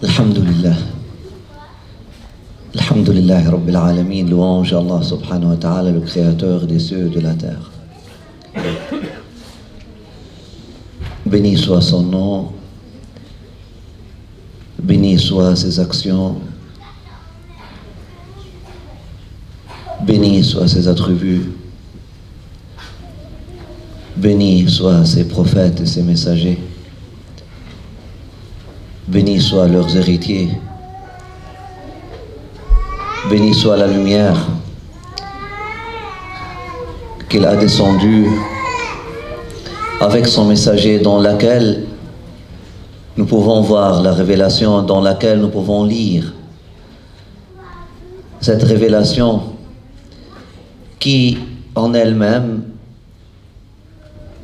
Alhamdulillah. Alhamdulillah Rabbil Alamin, louange à Allah subhanahu wa ta'ala, le créateur des cieux et de la terre. Béni soit son nom, béni soient ses actions, béni soient ses attributs, béni soient ses prophètes et ses messagers, béni soient leurs héritiers, béni soit la lumière qu'il a descendue avec son messager, dans laquelle nous pouvons voir la révélation, dans laquelle nous pouvons lire cette révélation qui en elle-même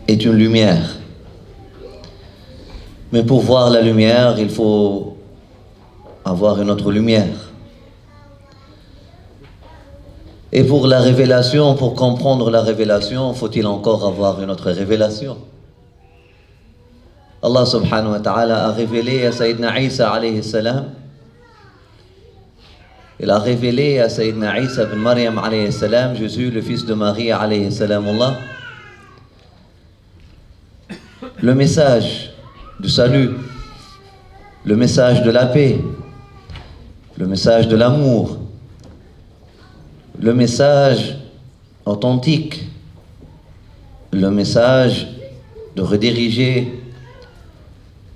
est une lumière. Mais pour voir la lumière, il faut avoir une autre lumière. Et pour la révélation, pour comprendre la révélation, faut-il encore avoir une autre révélation. Allah subhanahu wa ta'ala a révélé à Sayyidina Isa alayhi salam, il a révélé à Sayyidina Isa ibn Maryam alayhi salam, Jésus le fils de Marie alayhi salamullah, le message du salut, le message de la paix, le message de l'amour, le message authentique, le message de rediriger,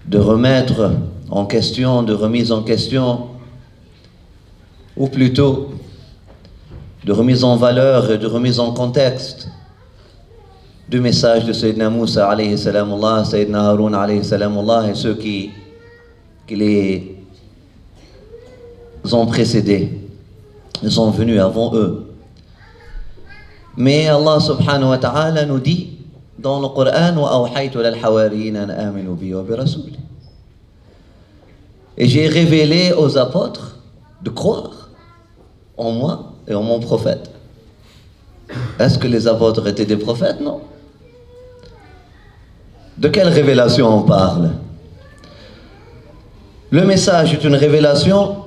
de remettre en question, de remise en question, ou plutôt de remise en valeur et de remise en contexte du message de Sayyidina Moussa alayhi salamullah, Sayyidina Haroun alayhi salamullah et ceux qui les ont précédés. Ils sont venus avant eux. Mais Allah subhanahu wa ta'ala nous dit dans le Coran وَأَوْحَيْتُ لِلْحَوَارِيِّينَ أَنْ آمِنُوا بِي وَبِرَسُولِي. Et j'ai révélé aux apôtres de croire en moi et en mon prophète. Est-ce que les apôtres étaient des prophètes? Non. De quelle révélation on parle? Le message est une révélation.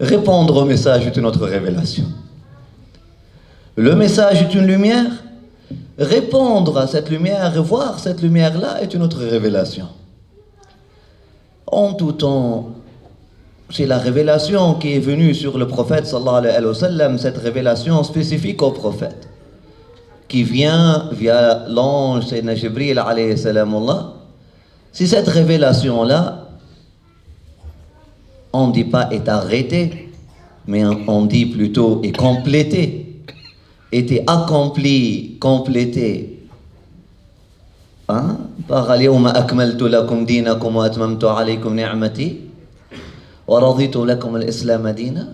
Répondre au message est une autre révélation. Le message est une lumière. Répondre à cette lumière et voir cette lumière-là est une autre révélation. En tout temps, c'est la révélation qui est venue sur le prophète sallallahu alayhi wa sallam, cette révélation spécifique au prophète, qui vient via l'ange Sayyidina Jibril alayhi salamullah. Si cette révélation-là, on ne dit pas est arrêté, mais on dit plutôt est complété, était accompli, complété. Par al-yawma akmaltu lakum dinakum wa atmamtu alaykum ni'mati wa raditu lakum al-islam dina.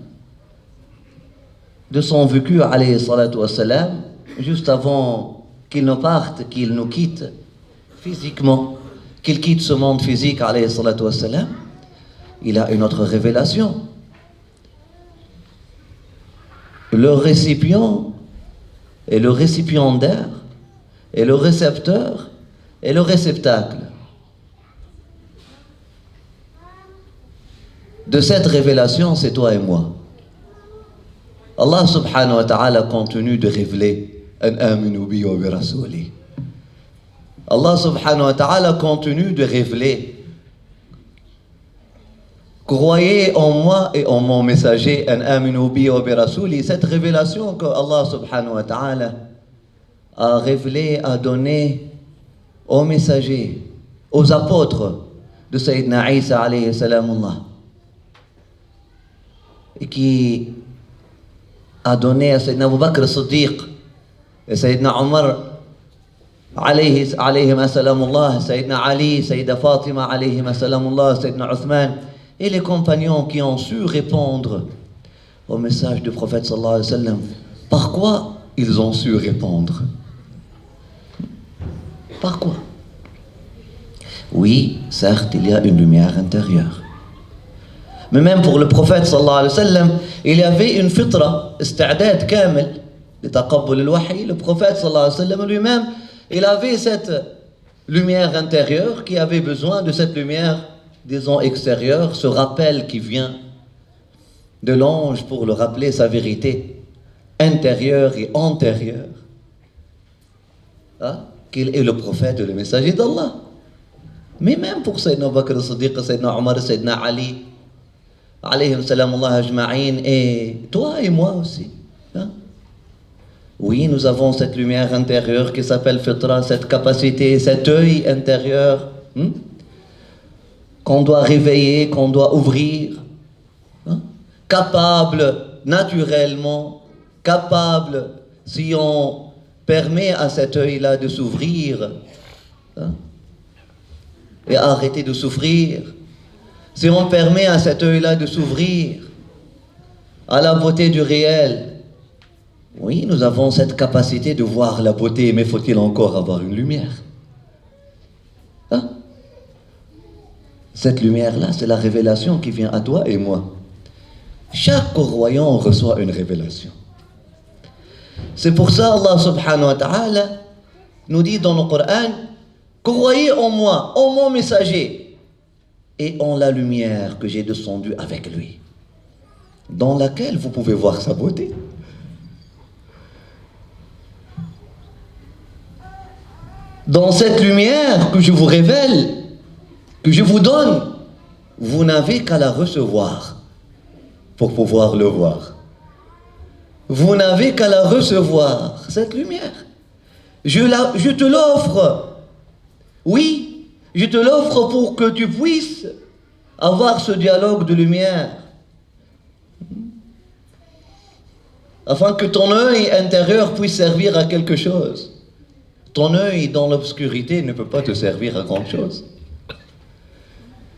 De son vécu alayhi salatu wassalam, juste avant qu'il ne parte, qu'il nous quitte physiquement, qu'il quitte ce monde physique alayhi salatu wassalam, il a une autre révélation. Le récipient et le récipiendaire et le récepteur et le réceptacle de cette révélation, c'est toi et moi. Allah subhanahu wa ta'ala continue de révéler an aminu bi wa bi rasuli. Allah subhanahu wa ta'ala continue de révéler: croyez en moi et en mon messager, an aminu bi wa bi rasuli. Cette révélation que Allah subhanahu wa ta'ala a révélée, a donnée aux messagers, aux apôtres de Sayyidina Isa alayhi salamullah, et qui a donné à Sayyidina Abu Bakr Siddiq et Sayyidina Omar alayhim salamullah, Sayyidina Ali, Sayyida Fatima alayhim salamullah, Sayyidina Uthman, et les compagnons qui ont su répondre au message du prophète sallallahu alayhi wa sallam. Par quoi ils ont su répondre? Par quoi? Oui, certes, il y a une lumière intérieure. Mais même pour le prophète sallallahu alayhi wa sallam, il y avait une fitra, ista'dad kamil, de taqabbul al-wahy. Le prophète sallallahu alayhi wa sallam lui-même, il avait cette lumière intérieure qui avait besoin de cette lumière disons extérieure, ce rappel qui vient de l'ange pour le rappeler sa vérité intérieure et antérieure, hein, qu'il est le prophète et le messager d'Allah. Mais même pour Sayyidina Bakr as-Siddiq, Sayyidina Omar, Sayyidina Ali, alayhim salam Allah ajma'in, et toi et moi aussi. Hein? Oui, nous avons cette lumière intérieure qui s'appelle Fitra, cette capacité, cet œil intérieur qu'on doit réveiller, qu'on doit ouvrir, hein? Capable, naturellement, capable, si on permet à cet œil-là de s'ouvrir, hein? Et arrêter de souffrir, si on permet à cet œil-là de s'ouvrir à la beauté du réel, oui, nous avons cette capacité de voir la beauté, mais faut-il encore avoir une lumière? Hein? Cette lumière-là, c'est la révélation qui vient à toi et moi. Chaque croyant reçoit une révélation. C'est pour ça Allah subhanahu wa ta'ala nous dit dans le Coran: croyez en moi, en mon messager, et en la lumière que j'ai descendue avec lui, dans laquelle vous pouvez voir sa beauté. Dans cette lumière que je vous révèle, que je vous donne, vous n'avez qu'à la recevoir pour pouvoir le voir. Vous n'avez qu'à la recevoir, cette lumière. Je te l'offre. Oui, je te l'offre pour que tu puisses avoir ce dialogue de lumière. Afin que ton œil intérieur puisse servir à quelque chose. Ton œil dans l'obscurité ne peut pas te servir à grand chose.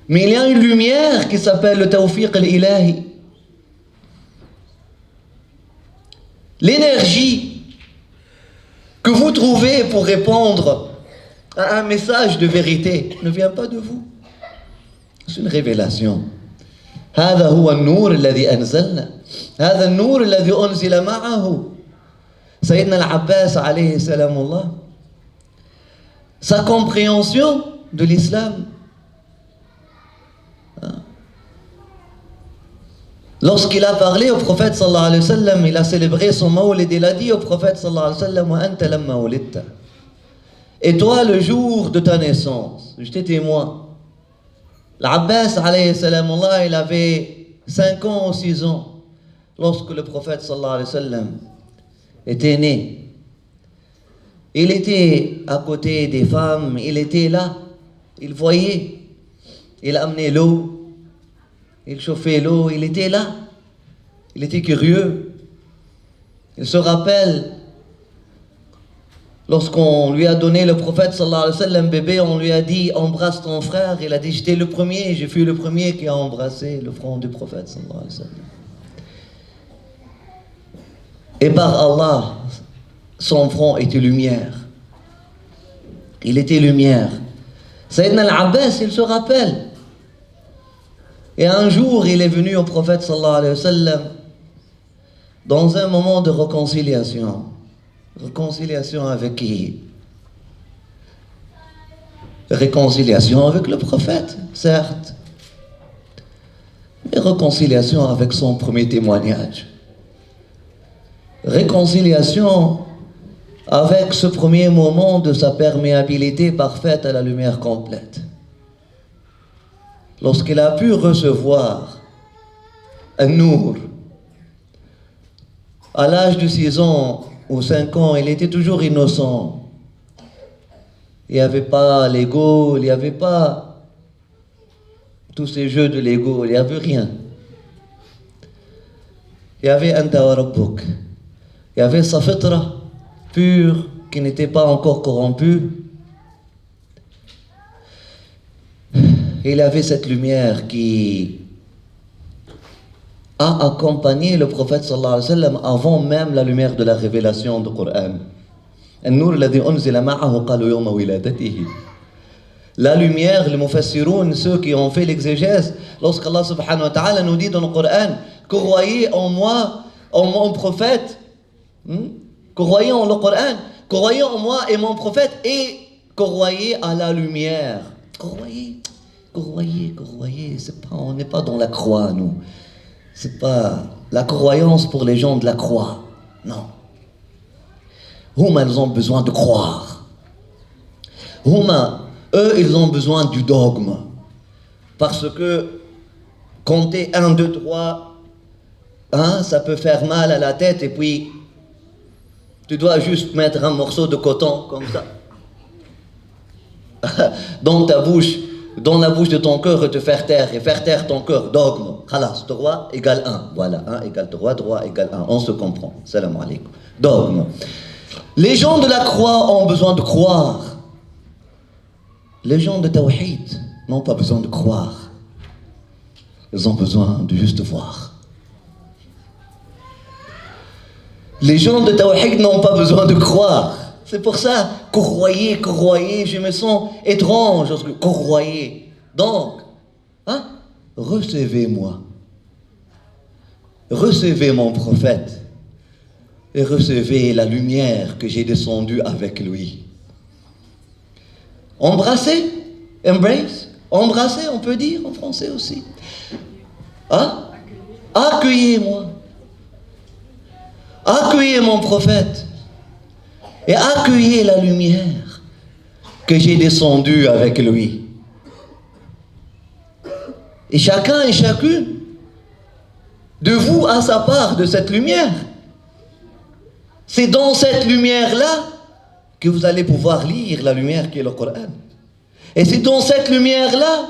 Mais il y a une lumière qui s'appelle le tawfiq al-ilahi. L'énergie que vous trouvez pour répondre à un message de vérité ne vient pas de vous. C'est une révélation. هذا هو النور الذي أنزلنا. هذا النور الذي أنزل معه. Sayyidina al-Abbas alayhi salamullah, sa compréhension de l'islam, lorsqu'il a parlé au prophète sallallahu alayhi wa sallam, il a célébré son mawlid, il a dit au prophète sallallahu alayhi wa sallam: wa anta lamma wulidta, et toi le jour de ta naissance, j'étais témoin. L'Abbas alayhi salamullah, il avait 5 ans ou 6 ans lorsque le prophète sallallahu alayhi wa sallam était né. Il était à côté des femmes, il était là, il voyait, il amenait l'eau, il chauffait l'eau, il était là, il était curieux. Il se rappelle, lorsqu'on lui a donné le prophète sallallahu alayhi wa sallam bébé, on lui a dit: embrasse ton frère. Il a dit: j'étais le premier, je fus le premier qui a embrassé le front du prophète sallallahu alayhi wa sallam. Et par Allah, son front était lumière. Il était lumière. Sayyidina al-Abbas, il se rappelle. Et un jour, il est venu au prophète sallallahu alayhi wa sallam dans un moment de réconciliation. Réconciliation avec qui? Réconciliation avec le prophète, certes. Mais réconciliation avec son premier témoignage. Réconciliation avec ce premier moment de sa perméabilité parfaite à la lumière complète. Lorsqu'il a pu recevoir un nour, à l'âge de 6 ans ou 5 ans, il était toujours innocent. Il n'y avait pas l'ego, il n'y avait pas tous ces jeux de l'ego, il n'y avait rien. Il y avait Anta wa Rabbuk. Il y avait sa fitra pure qui n'était pas encore corrompue. Et il avait cette lumière qui a accompagné le prophète sallallahu alayhi wa sallam avant même la lumière de la révélation du Coran. La lumière, les mufassiroun, ceux qui ont fait l'exégèse, lorsqu'Allah subhanahu wa ta'ala nous dit dans le Coran: croyez en moi, en mon prophète, croyez en le Coran, croyez en moi et mon prophète, et croyez à la lumière. Croyez. croyez, on n'est pas dans la croix, nous. C'est pas la croyance pour les gens de la croix, non. Elles ont besoin de croire. Eux, ils ont besoin du dogme. Parce que compter 1, 2, 3, ça peut faire mal à la tête et puis tu dois juste mettre un morceau de coton comme ça dans ta bouche, dans la bouche de ton cœur et te faire taire ton cœur. Dogme. Khalas, 3 égale 1. Voilà, 1 égale 3, 3 égale 1. On se comprend. Salam alaikum. Dogme. Les gens de la croix ont besoin de croire. Les gens de Tawhid n'ont pas besoin de croire. Ils ont besoin de juste voir. Les gens de Tawhid n'ont pas besoin de croire. C'est pour ça, croyez, je me sens étrange. Croyez. Donc, recevez-moi. Recevez mon prophète. Et recevez la lumière que j'ai descendue avec lui. Embrassez, embrace, embrasser, on peut dire en français aussi. Accueillez-moi. Accueillez mon prophète. Et accueillez la lumière que j'ai descendue avec lui. Et chacun et chacune de vous a sa part de cette lumière. C'est dans cette lumière-là que vous allez pouvoir lire la lumière qui est le Coran. Et c'est dans cette lumière-là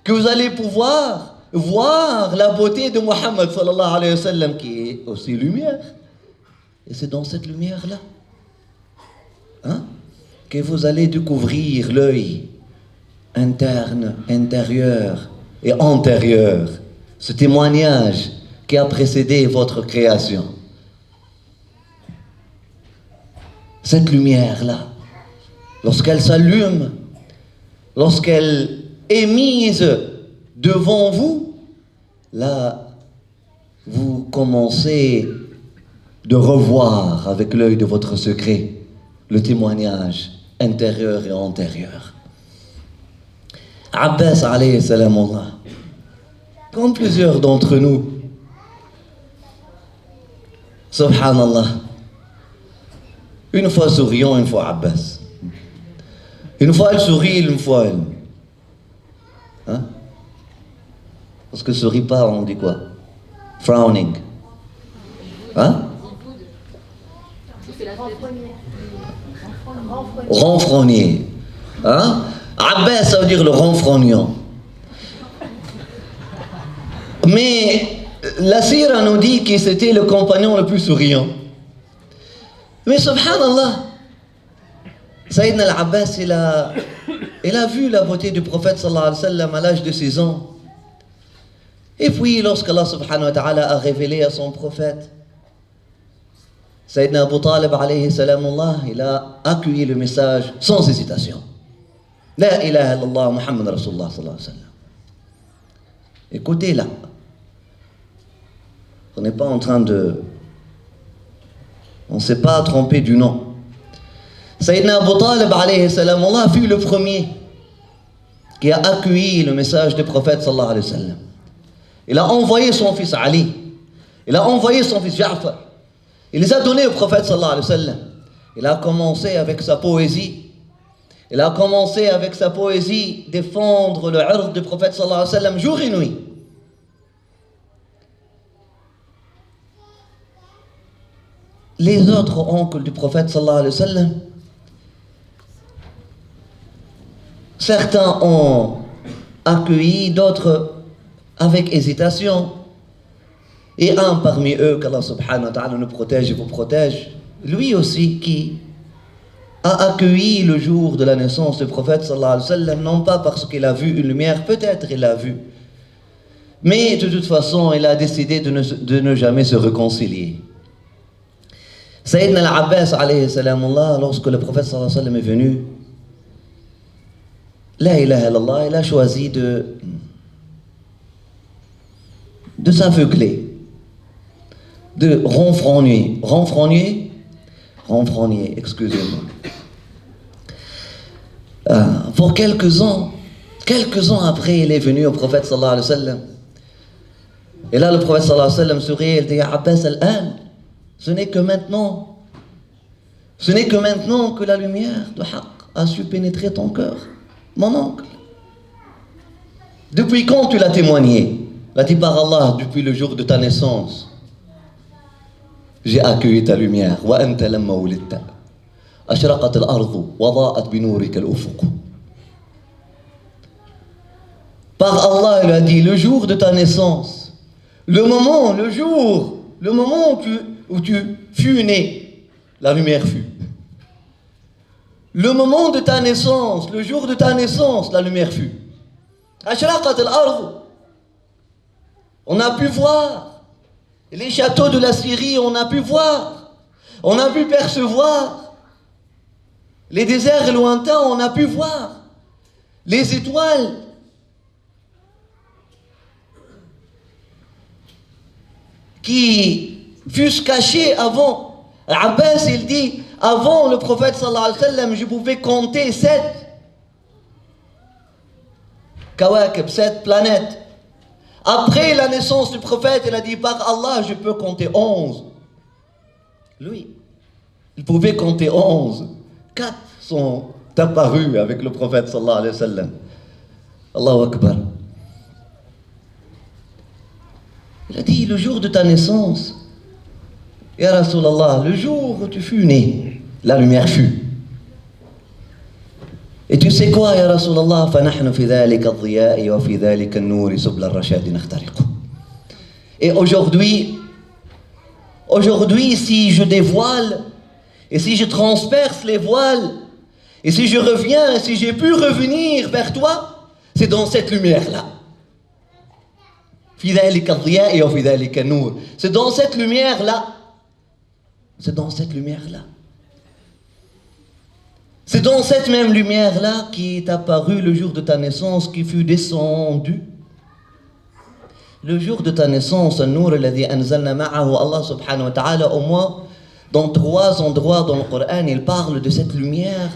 que vous allez pouvoir voir la beauté de Muhammad sallallahu alayhi wa sallam qui est aussi lumière. Et c'est dans cette lumière-là que vous allez découvrir l'œil interne, intérieur et antérieur. Ce témoignage qui a précédé votre création. Cette lumière-là, lorsqu'elle s'allume, lorsqu'elle est mise devant vous, là, vous commencez de revoir avec l'œil de votre secret le témoignage intérieur et antérieur. Abbas alayhi salam Allah, comme plusieurs d'entre nous, subhanallah, une fois souriant, une fois Abbas. Une fois elle sourit, une fois elle. Parce que sourit pas, on dit quoi? Frowning. Renfrogner. Abbas, ça veut dire le renfrognant. Mais la sira nous dit que c'était le compagnon le plus souriant. Mais subhanallah, Sayyidina al-Abbas, il a vu la beauté du prophète sallallahu alayhi wa sallam à l'âge de 6 ans. Et puis, lorsqu'Allah subhanahu wa ta'ala a révélé à son prophète, Sayyidina Abu Talib alayhi salamullah, il a accueilli le message sans hésitation. La ilaha illallah Muhammad Rasulullah sallallahu alayhi wa sallam. Écoutez là, on n'est pas en train de... On ne s'est pas trompé du nom. Sayyidina Abu Talib alayhi salam Allah fut le premier qui a accueilli le message du prophète sallallahu alayhi wa sallam. Il a envoyé son fils Ali. Il a envoyé son fils Ja'far. Il les a donnés au prophète sallallahu alayhi wa sallam. Il a commencé avec sa poésie. Il a commencé avec sa poésie défendre le ird du prophète sallallahu alayhi wa sallam jour et nuit. Les autres oncles du prophète sallallahu alayhi wa sallam, certains ont accueilli, d'autres avec hésitation. Et un parmi eux, qu'Allah subhanahu wa ta'ala nous protège et vous protège, lui aussi qui a accueilli le jour de la naissance du prophète sallallahu alayhi wa sallam, non pas parce qu'il a vu une lumière, peut-être il l'a vu, mais de toute façon il a décidé de ne jamais se réconcilier. Sayyidina al-Abbas alayhi salam Allah, lorsque le prophète sallallahu alayhi wa sallam est venu, la ilaha illallah, il a choisi de s'aveugler, de renfrogner, excusez-moi. Pour quelques Quelques ans après, il est venu au prophète sallallahu alayhi wa sallam. Et là, le prophète sallallahu alayhi wa sallam sourit, il dit, Ya Abbas al-An, ce n'est que maintenant. Ce n'est que maintenant que la lumière de Haqq a su pénétrer ton cœur. Mon oncle. Depuis quand tu l'as témoigné? Il a dit par Allah, depuis le jour de ta naissance. J'ai accueilli ta lumière. Wa anta lamma wulidta. Ashraqat al-ardu wa da'at bi nurika al-ufuq. Par Allah, il a dit, le jour de ta naissance, le moment où tu fus né, la lumière fut. Le moment de ta naissance, le jour de ta naissance, la lumière fut. Ashraqat al-ardu. On a pu voir les châteaux de la Syrie, on a pu voir, on a pu percevoir les déserts lointains, on a pu voir les étoiles. Qui fussent cachés avant. Abbas, il dit, avant le prophète sallallahu alayhi wa sallam, je pouvais compter 7 kawakib, 7 planètes. Après la naissance du prophète, il a dit, par Allah, je peux compter 11. Lui, il pouvait compter 11. 4 sont apparus avec le prophète sallallahu alayhi wa sallam. Allahu Akbar. Il a dit, le jour de ta naissance, Ya Rasulallah, le jour où tu fus né, la lumière fut. Et tu sais quoi, Ya Rasulallah, فَنَحْنُ فِي ذَلِكَ الضِّيَاءِ وَفِي ذَلِكَ النُّورِ سُبْلَ الرَّشَادِ نَخْتَرِقُ. Et aujourd'hui, si je dévoile, et si je transperce les voiles, et si je reviens, et si j'ai pu revenir vers toi, c'est dans cette lumière-là. C'est dans cette lumière-là. C'est dans cette lumière-là. C'est dans cette même lumière-là qui est apparue le jour de ta naissance, qui fut descendu. Le jour de ta naissance, An-Nur alladhi anzalna ma'ahu, Allah subhanahu wa ta'ala, au moins dans 3 endroits dans le Coran, il parle de cette lumière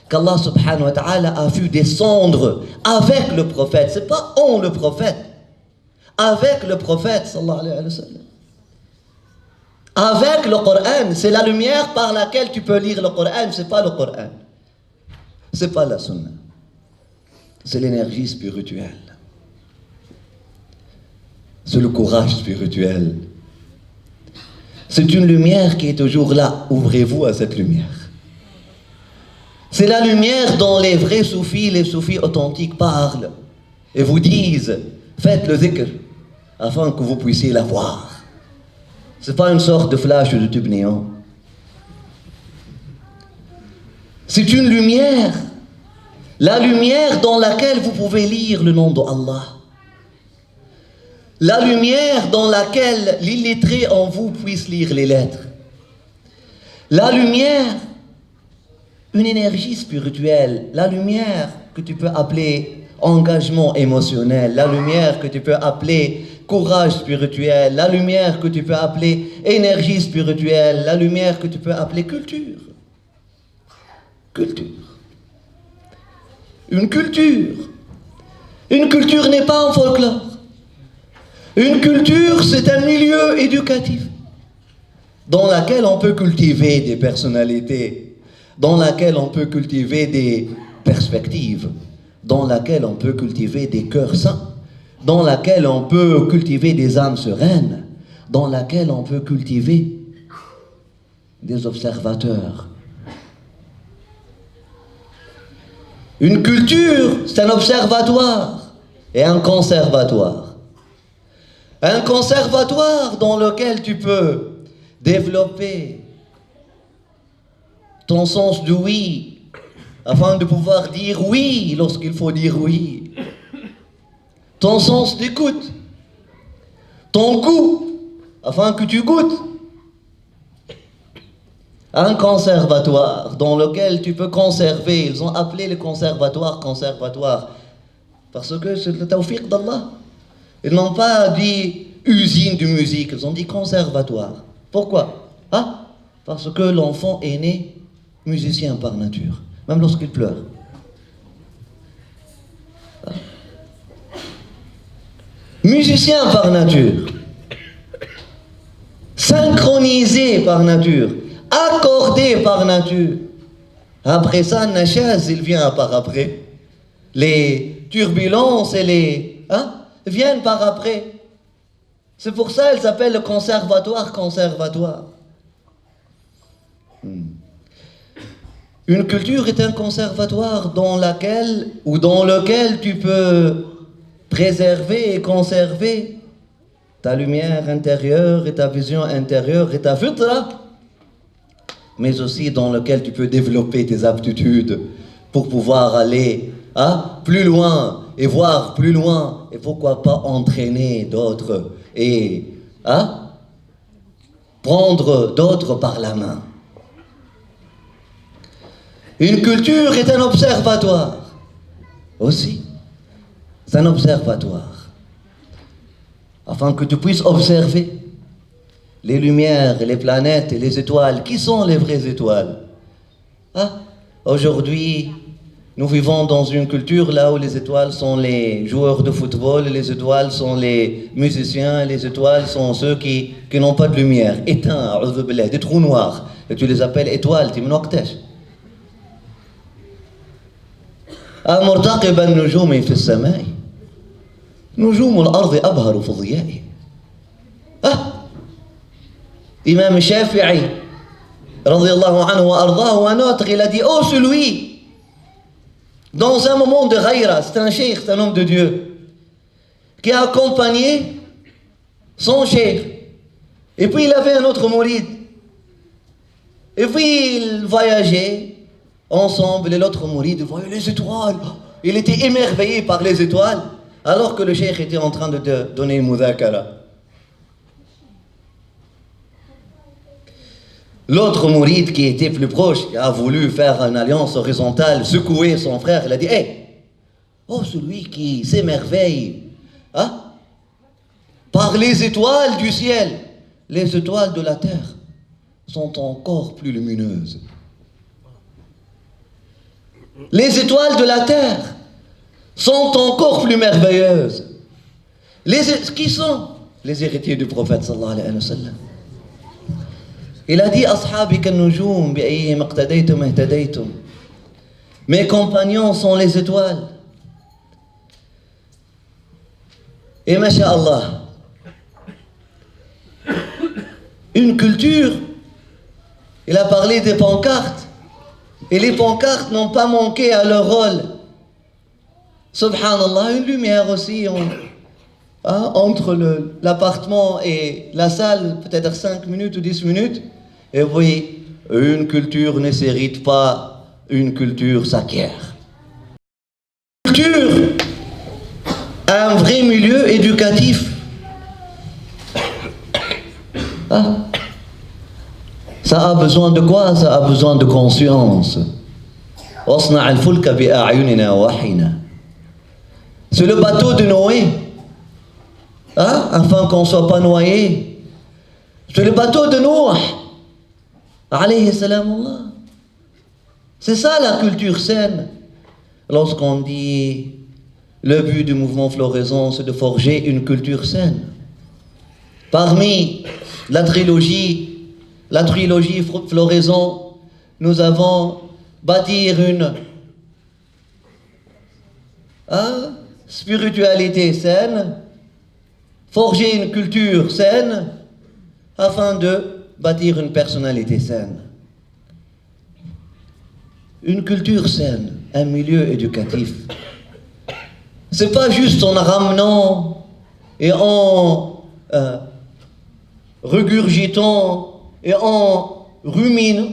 qu'Allah subhanahu wa ta'ala a fait descendre avec le prophète. C'est pas on le prophète. Avec le prophète sallallahu alayhi wa sallam. Avec le Coran, c'est la lumière par laquelle tu peux lire le Coran, c'est pas le Coran. C'est pas la sunna. C'est l'énergie spirituelle. C'est le courage spirituel. C'est une lumière qui est toujours là. Ouvrez-vous à cette lumière. C'est la lumière dont les vrais soufis, les soufis authentiques parlent et vous disent, faites le zikr afin que vous puissiez la voir. C'est pas une sorte de flash de tube néant. C'est une lumière. La lumière dans laquelle vous pouvez lire le nom d'Allah. La lumière dans laquelle l'illettré en vous puisse lire les lettres. La lumière, une énergie spirituelle. La lumière que tu peux appeler engagement émotionnel. La lumière que tu peux appeler courage spirituel. La lumière que tu peux appeler énergie spirituelle. La lumière que tu peux appeler culture. Culture. Une culture. Une culture n'est pas un folklore. Une culture, c'est un milieu éducatif dans lequel on peut cultiver des personnalités, dans lequel on peut cultiver des perspectives, dans lequel on peut cultiver des cœurs sains, dans lequel on peut cultiver des âmes sereines, dans lequel on peut cultiver des observateurs. Une culture, c'est un observatoire et un conservatoire. Un conservatoire dans lequel tu peux développer ton sens du oui, afin de pouvoir dire oui lorsqu'il faut dire oui. Ton sens d'écoute, ton goût, afin que tu goûtes. Un conservatoire dans lequel tu peux conserver. Ils ont appelé le conservatoire parce que c'est le tawfiq d'Allah. Ils n'ont pas dit usine de musique, ils ont dit conservatoire. Pourquoi? Parce que l'enfant est né musicien par nature, même lorsqu'il pleure. musicien par nature, synchronisé par nature, accordé par nature. Après ça, Nachaz, il vient par après. Les turbulences et les... viennent par après. C'est pour ça qu'elle s'appelle le conservatoire. Une culture est un conservatoire dans lequel tu peux préserver et conserver ta lumière intérieure et ta vision intérieure et ta fitra, mais aussi dans lequel tu peux développer tes aptitudes pour pouvoir aller plus loin et voir plus loin, et pourquoi pas entraîner d'autres et prendre d'autres par la main. Une culture est un observatoire aussi. C'est un observatoire afin que tu puisses observer les lumières, et les planètes et les étoiles. Qui sont les vraies étoiles? Aujourd'hui, nous vivons dans une culture là où les étoiles sont les joueurs de football, les étoiles sont les musiciens, les étoiles sont ceux qui n'ont pas de lumière, éteints, des trous noirs. Et tu les appelles étoiles, tu m'noctèches. مرتقب النجوم في السماء نجوم الأرض أبهر في ضيائه. Imam Shafi'i radiyallahu anhu wa ardahu, un autre, il a dit: oh, celui dans un moment de ghaïra, c'est un cheikh, c'est un homme de Dieu qui a accompagné son cheikh, et puis il avait un autre mouride, et puis ils voyageaient ensemble, et l'autre mouride voyait les étoiles, il était émerveillé par les étoiles alors que le cheikh était en train de donner une mudhakara. L'autre mouride qui était plus proche, qui a voulu faire une alliance horizontale, secouer son frère, il a dit: oh, celui qui s'émerveille par les étoiles du ciel, les étoiles de la terre sont encore plus lumineuses. Les étoiles de la terre sont encore plus merveilleuses. Qui sont les héritiers du prophète sallallahu alayhi wa sallam? Il a dit: Ashabi kan-nujum bi-ayyihim iqtadaytum ihtadaytum. Mes compagnons sont les étoiles. Et masha'Allah, une culture, il a parlé des pancartes, et les pancartes n'ont pas manqué à leur rôle. Subhanallah, une lumière aussi entre l'appartement et la salle, peut-être 5 minutes ou 10 minutes. Et oui, une culture ne s'hérite pas, une culture s'acquiert. Une culture a un vrai milieu éducatif. Ça a besoin de quoi? Ça a besoin de conscience. C'est le bateau de Noé, afin qu'on ne soit pas noyé. C'est le bateau de Noé, alayhi salamullah. C'est ça la culture saine. Lorsqu'on dit le but du mouvement Floraison, c'est de forger une culture saine. Parmi la trilogie Floraison, nous avons bâtir une spiritualité saine, forger une culture saine, afin de bâtir une personnalité saine. Une culture saine, un milieu éducatif. C'est pas juste en ramenant et en regurgitant et en ruminant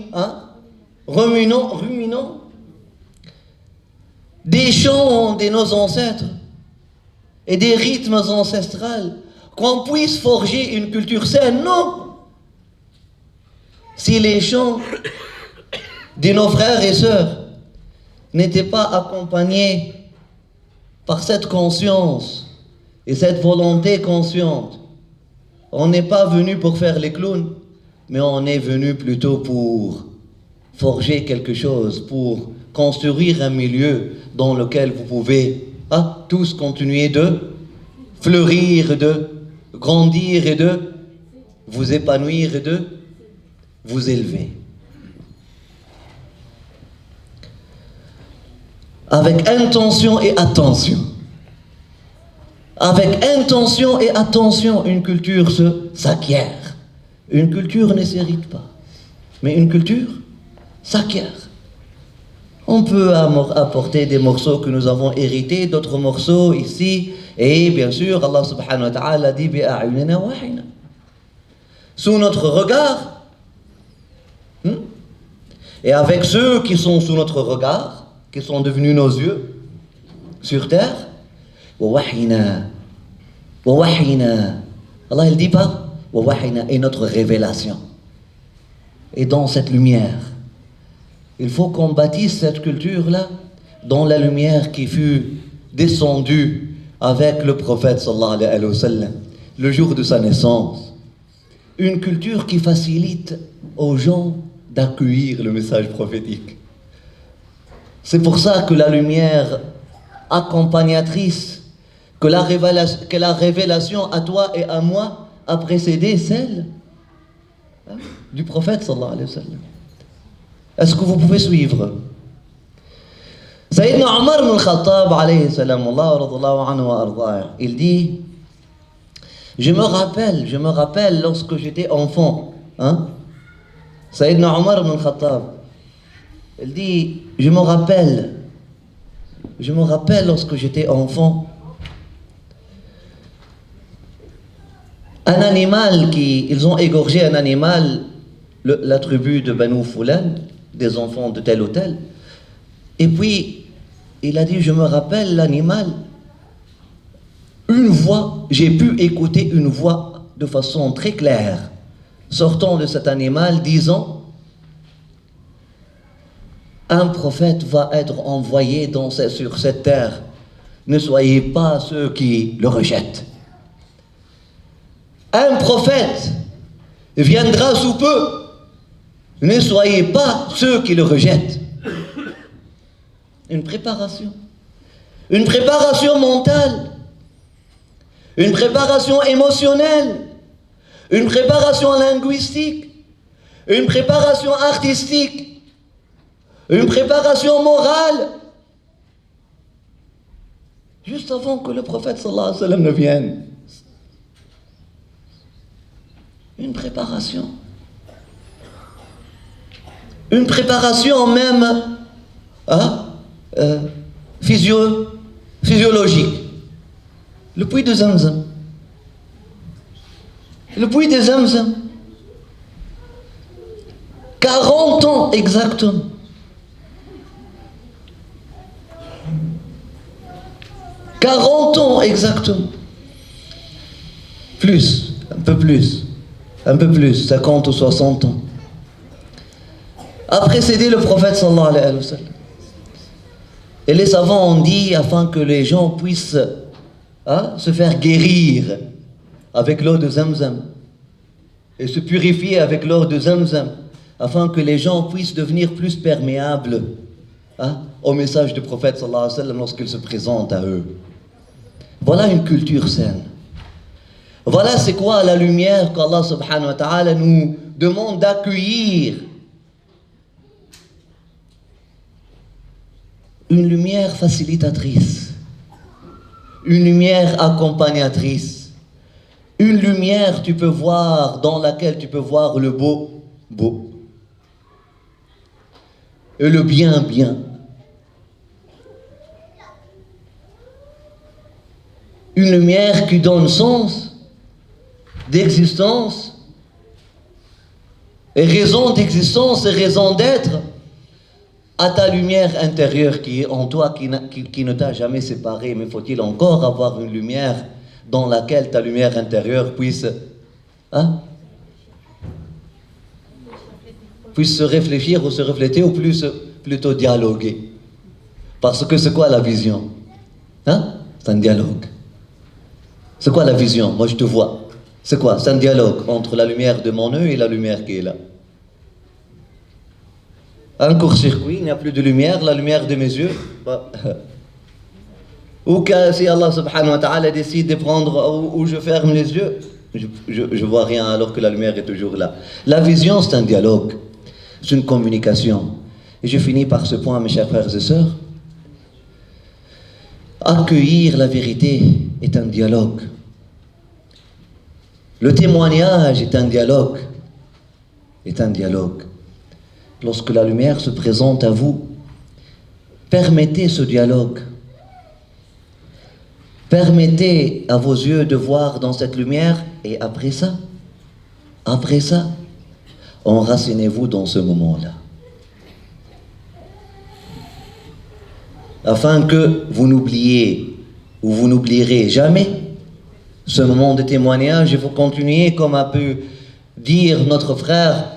des chants de nos ancêtres et des rythmes ancestraux, qu'on puisse forger une culture saine. Non! Si les chants de nos frères et sœurs n'étaient pas accompagnés par cette conscience et cette volonté consciente, on n'est pas venu pour faire les clowns, mais on est venu plutôt pour forger quelque chose, pour construire un milieu dans lequel vous pouvez tous continuer de fleurir, de grandir et de vous épanouir et de vous élever. Avec intention et attention. Avec intention et attention, une culture s'acquiert. Une culture ne s'hérite pas, mais une culture s'acquiert. On peut apporter des morceaux que nous avons hérités, d'autres morceaux ici, et bien sûr, Allah subhanahu wa ta'ala dit bi'a'yunina wahina. Sous notre regard, et avec ceux qui sont sous notre regard, qui sont devenus nos yeux sur terre, wahina. Allah il dit pas wahina est notre révélation. Et dans cette lumière, il faut qu'on bâtisse cette culture-là dans la lumière qui fut descendue avec le prophète sallallahu alayhi wa sallam le jour de sa naissance. Une culture qui facilite aux gens d'accueillir le message prophétique. C'est pour ça que la lumière accompagnatrice, que la révélation à toi et à moi a précédé celle du prophète sallallahu alayhi wa sallam. Est-ce que vous pouvez suivre? Sayyidina Omar ibn Khattab alayhi salam, il dit, je me rappelle lorsque j'étais enfant, Sayyidina Omar ibn Khattab, il dit, je me rappelle lorsque j'étais enfant, un animal ils ont égorgé un animal, la tribu de Banu Fulan, des enfants de tel ou tel, et puis il a dit, je me rappelle l'animal, une voix, j'ai pu écouter une voix de façon très claire, sortant de cet animal, disant, un prophète va être envoyé sur cette terre, ne soyez pas ceux qui le rejettent. Un prophète viendra sous peu, ne soyez pas ceux qui le rejettent. Une préparation mentale, une préparation émotionnelle, une préparation linguistique, une préparation artistique, une préparation morale, juste avant que le prophète sallallahu alayhi wa sallam ne vienne. Une préparation même physiologique. Le puits de Zamzam. 40 ans exactement. 40 ans exactement. Plus, un peu plus, 50 ou 60 ans. A précédé le prophète sallallahu alayhi wa sallam. Et les savants ont dit, afin que les gens puissent se faire guérir avec l'eau de Zamzam et se purifier avec l'eau de Zamzam, afin que les gens puissent devenir plus perméables au message du prophète sallallahu alayhi wa sallam lorsqu'il se présente à eux. Voilà une culture saine. Voilà c'est quoi la lumière qu'Allah subhanahu wa ta'ala nous demande d'accueillir. Une lumière facilitatrice, une lumière accompagnatrice, une lumière dans laquelle tu peux voir le beau, et le bien. Une lumière qui donne sens d'existence, et raison d'existence et raison d'être à ta lumière intérieure qui est en toi, qui ne t'a jamais séparé. Mais faut-il encore avoir une lumière dans laquelle ta lumière intérieure puisse se réfléchir ou se refléter, ou plutôt dialoguer. Parce que c'est quoi la vision? C'est un dialogue. C'est quoi la vision? Moi je te vois. C'est quoi? C'est un dialogue entre la lumière de mon œil et la lumière qui est là. Un court-circuit, il n'y a plus de lumière, la lumière de mes yeux. Ou que si Allah subhanahu wa ta'ala décide de prendre, ou je ferme les yeux, je vois rien alors que la lumière est toujours là. La vision, c'est un dialogue, c'est une communication. Et je finis par ce point, mes chers frères et sœurs. Accueillir la vérité est un dialogue. Le témoignage est un dialogue. Lorsque la lumière se présente à vous, permettez ce dialogue. Permettez à vos yeux de voir dans cette lumière, et après ça, enracinez-vous dans ce moment-là. Afin que vous n'oubliez, ou vous n'oublierez jamais, ce moment de témoignage, il faut continuer, comme a pu dire notre frère,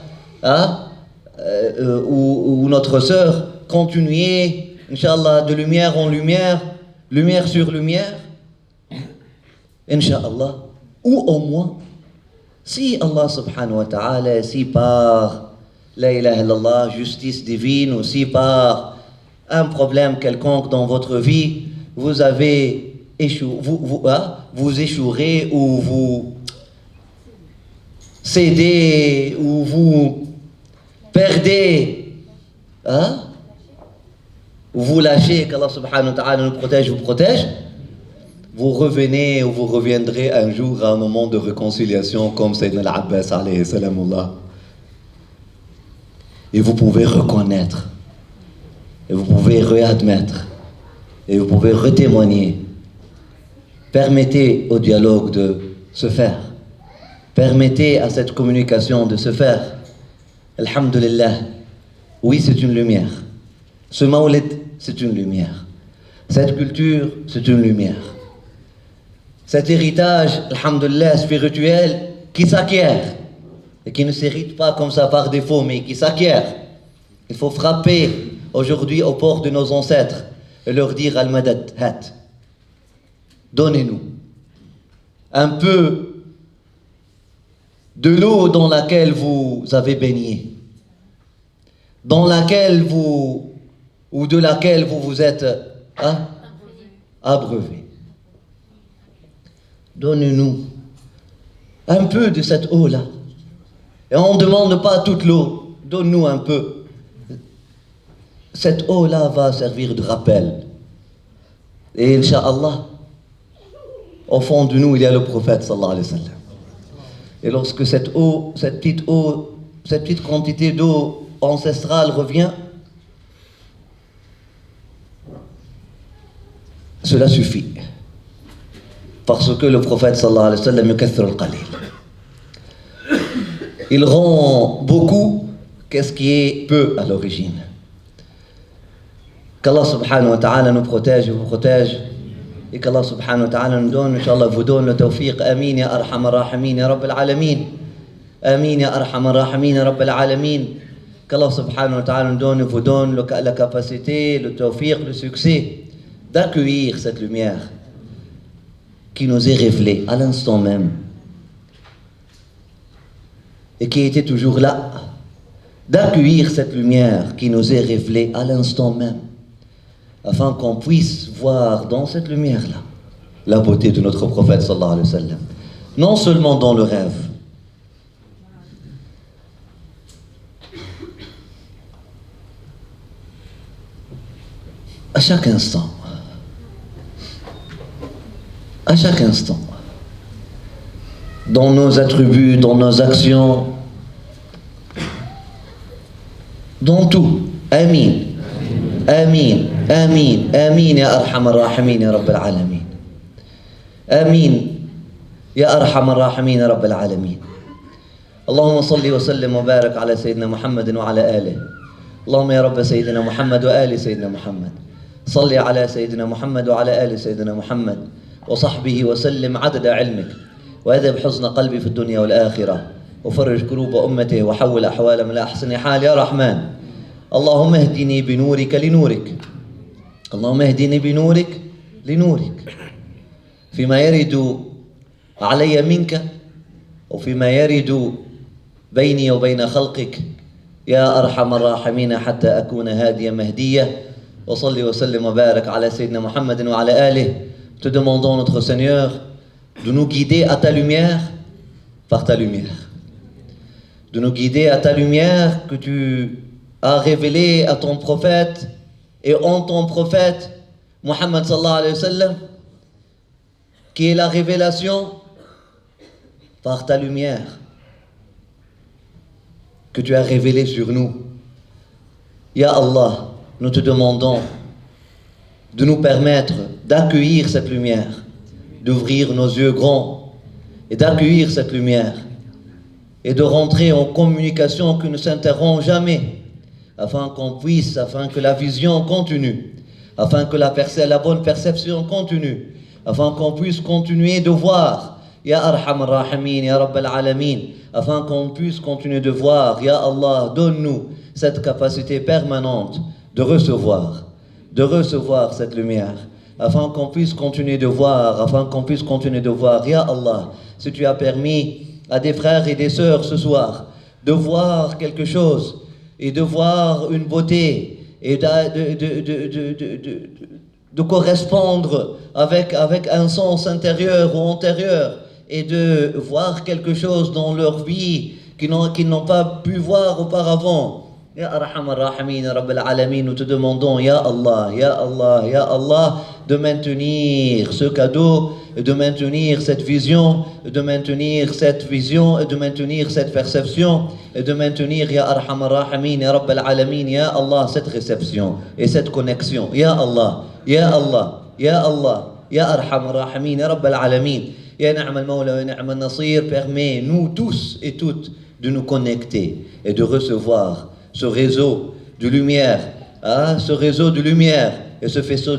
ou notre sœur, continuer, Inch'Allah, de lumière en lumière, lumière sur lumière, Inch'Allah, ou au moins, si Allah subhanahu wa ta'ala, si par la ilaha illallah, justice divine, ou si par un problème quelconque dans votre vie, vous avez échoué, vous échouerez, ou vous cédez, ou vous perdez, ou vous lâchez, qu'Allah subhanahu wa ta'ala nous protège, vous protège, vous revenez ou vous reviendrez un jour à un moment de réconciliation comme Sayyidina al-Abbas alayhi salamullah. Et vous pouvez reconnaître, et vous pouvez réadmettre, et vous pouvez retémoigner. Permettez au dialogue de se faire. Permettez à cette communication de se faire. Alhamdulillah. Oui, c'est une lumière. Ce maoulid, c'est une lumière. Cette culture, c'est une lumière. Cet héritage, alhamdulillah, spirituel, qui s'acquiert. Et qui ne s'hérite pas comme ça par défaut, mais qui s'acquiert. Il faut frapper aujourd'hui aux portes de nos ancêtres et leur dire Al-Madad, Hat. Donnez-nous un peu de l'eau dans laquelle vous avez baigné, dans laquelle vous, ou de laquelle vous vous êtes abreuvé. Donnez-nous un peu de cette eau-là. Et on ne demande pas toute l'eau, donne-nous un peu. Cette eau-là va servir de rappel. Et Inch'Allah, au fond de nous, il y a le prophète sallallahu alayhi wa sallam. Et lorsque cette petite quantité d'eau ancestrale revient, cela suffit. Parce que le prophète sallallahu alayhi wa sallam yukaththir al-qalil. Il rend beaucoup qu'est-ce qui est peu à l'origine. Qu'Allah subhanahu wa ta'ala nous protège et vous protège. Et qu'Allah subhanahu wa ta'ala nous donne, Inch'Allah, vous donne le tawfiq. Amin ya arham ar-rahimin ya rabb al-alamin. Amin ya arham ar-rahimin ya rabb al-alamin. Qu'Allah subhanahu wa ta'ala nous donne, vous donne la capacité, le tawfiq, le succès d'accueillir cette lumière qui nous est révélée à l'instant même et qui était toujours là, d'accueillir cette lumière qui nous est révélée à l'instant même, afin qu'on puisse voir dans cette lumière-là la beauté de notre prophète sallallahu alayhi wa sallam, non seulement dans le rêve, à chaque instant, dans nos attributs, dans nos actions, dans tout. Amin. Amin. Amin. Amin ya arham ar-rahimin ya rabb al-alamin. Amin ya arham ar-rahimin ya rabb al-alamin. اللهم صل وسلم وبارك على سيدنا محمد وعلى آله. اللهم يا رب سيدنا محمد وآل سيدنا محمد. صل على سيدنا محمد وعلى آل سيدنا محمد وصحبه وسلم عدد علمك وأذهب حزن قلبي في الدنيا والآخرة وفرج كروب أمته وحول أحوال من أحسن حال يا رحمن. اللهم اهدني بنورك لنورك. اللهم اهدني بنورك لنورك فيما يرد علي منك وفيما يرد بيني وبين خلقك يا أرحم الراحمين حتى أكون هاديا مهدية wa salli wa sallim wa barak ala Sayyidina Muhammadin wa ala alihi. Te demandons, notre Seigneur, de nous guider à ta lumière par ta lumière. De nous guider à ta lumière que tu as révélée à ton prophète et en ton prophète, Muhammad sallallahu alayhi wa sallam, qui est la révélation par ta lumière que tu as révélée sur nous. Ya Allah, nous te demandons de nous permettre d'accueillir cette lumière, d'ouvrir nos yeux grands et d'accueillir cette lumière et de rentrer en communication qui ne s'interrompt jamais afin que la vision continue, afin que la bonne perception continue, afin qu'on puisse continuer de voir, Ya Arhamar Rahimin, Ya Rabbal Alamin, afin qu'on puisse continuer de voir, Ya Allah, donne-nous cette capacité permanente de recevoir cette lumière, afin qu'on puisse continuer de voir, Ya Allah, si tu as permis à des frères et des sœurs ce soir de voir quelque chose et de voir une beauté et de correspondre avec un sens intérieur ou antérieur et de voir quelque chose dans leur vie qu'ils n'ont pas pu voir auparavant. Ya Arhamar Rahimin, Ya Rabbal Alamin, nous te demandons, Ya Allah, Ya Allah, Ya Allah, de maintenir ce cadeau, de maintenir cette vision, de maintenir cette perception, et de maintenir, Ya Arhamar Rahimin, Ya Rabbal Alamin, Ya Allah, cette réception et cette connexion. Ya Allah, Ya Allah, Ya Allah, Ya Arhamar Rahimin, Ya Rabbal Alamin, Ya Ni'mal Mawla wa Ni'mal Nasir, permets nous tous et toutes de nous connecter et de recevoir ce réseau de lumière, et ce faisceau de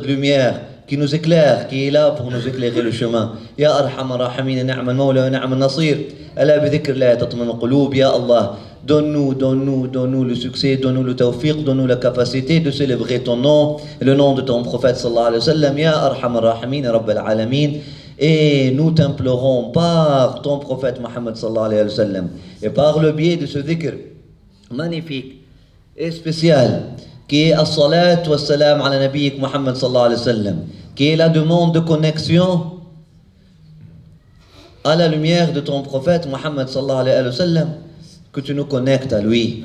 lumière qui nous éclaire, qui est là pour nous éclairer le chemin. Ya Arhamar Rahimin, Ni'mal Mawla wa Ni'mal Nasir, ala bi dhikrillah tatma'innu qulub. Ya Allah, donne-nous le succès, donne-nous le tawfiq, donne-nous la capacité de célébrer ton nom et le nom de ton prophète sallallahu alayhi wa sallam. Ya Arhamar Rahimin, Rabbal Alamin. Et nous t'implorons par ton prophète Muhammad sallallahu alayhi wa sallam et par le biais de ce dhikr magnifique et spécial qui est as-salat wa salam ala nabiyik Muhammad sallallahu alayhi wa sallam, qui est la demande de connexion à la lumière de ton prophète Muhammad sallallahu alayhi wa sallam, que tu nous connectes à lui,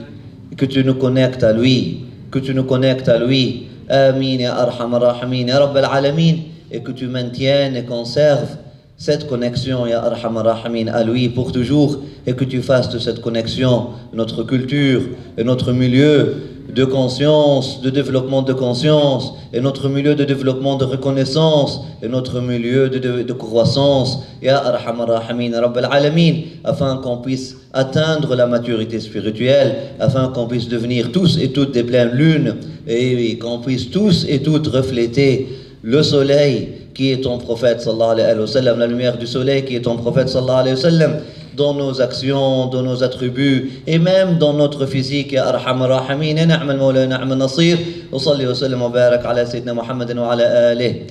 que tu nous connectes à lui, que tu nous connectes à lui. Amin ya Arhamar Rahimin, Ya Rabbal Alamin, et que tu maintiennes et conserves cette connexion, Ya Arhamar Rahimin, à lui pour toujours, et que tu fasses de cette connexion notre culture et notre milieu de conscience, de développement de conscience, et notre milieu de développement de reconnaissance, et notre milieu de croissance, Ya Arhamar Rahimin, Rabbal Alamin, afin qu'on puisse atteindre la maturité spirituelle, afin qu'on puisse devenir tous et toutes des pleines lunes, et qu'on puisse tous et toutes refléter le soleil qui est ton prophète sallallahu alayhi wa sallam, la lumière du soleil qui est ton prophète sallallahu alayhi wa sallam, dans nos actions, dans nos attributs et même dans notre physique. Ya Arhamar Rahimin, Ni'mal Mawla, Ni'mal Nasir, wa salli wa sallim wa barak ala Sayyidina Muhammadin wa ala alihi.